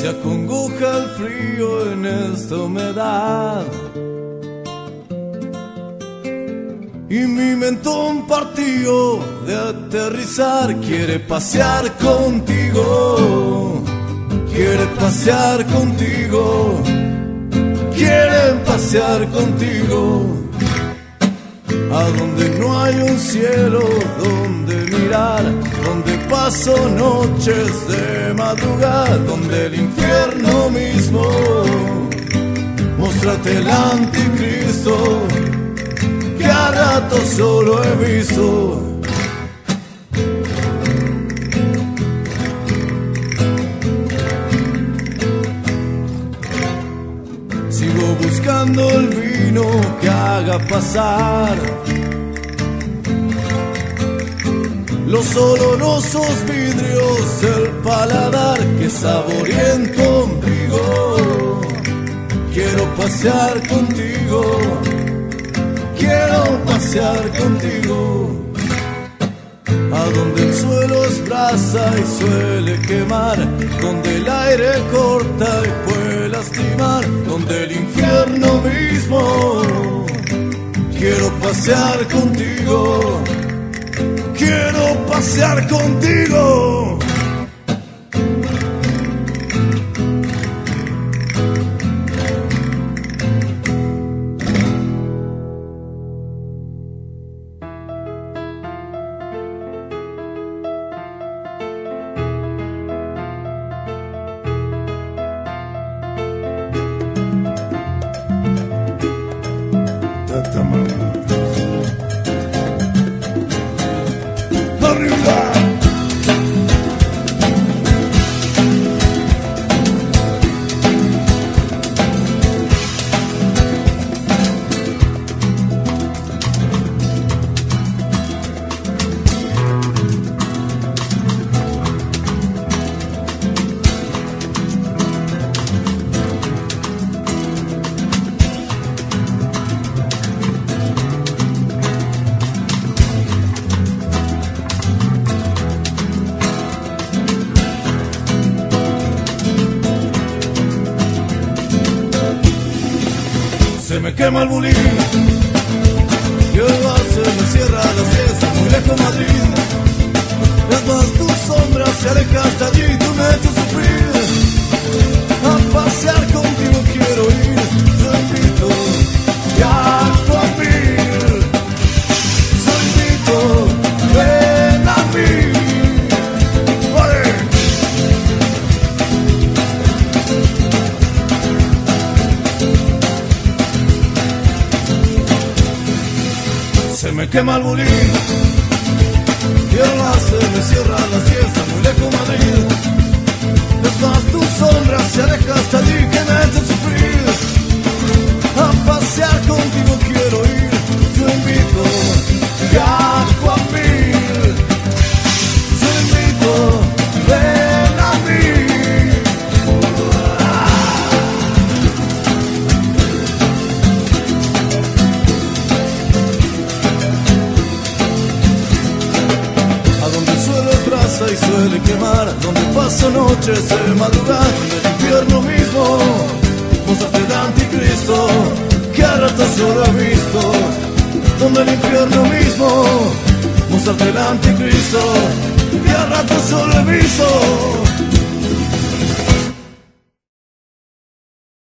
Se acongoja el frío en esta humedad y mi mentón partido de aterrizar quiere pasear contigo, quiere pasear contigo, quieren pasear contigo. A donde no hay un cielo donde mirar, donde paso noches de madrugada, donde el infierno mismo muéstrate el anticristo que a rato solo he visto. Sigo buscando el vino que haga pasar los olorosos vidrios del paladar que saboreen tu ombligo. Quiero pasear contigo, quiero pasear contigo. A donde el suelo es brasa y suele quemar, donde el aire corta y puede lastimar, donde el infierno mismo. Quiero pasear contigo, quiero pasear contigo. Se me quema el bulín y el bar se me cierra a las 10, muy lejos Madrid. Es más, tu sombra se aleja hasta allí, tú me has hecho sufrir. A pasear contigo quiero ir, yo invito y acto a mí. Yo invito, ven a mí. Se me quema el bulín y el bar se me cierra a las 10, muy lejos Madrid. Es más, tu sombra se aleja hasta allí, que me hace sufrir. A pasear contigo quiero ir, yo invito y hago a mí. Yo invito, ven a mí. Y suele quemar, donde paso noches de madrugada, donde el infierno mismo mostrarte el anticristo que a ratos yo lo he visto, donde el infierno mismo mostrarte el anticristo que a ratos yo lo he visto.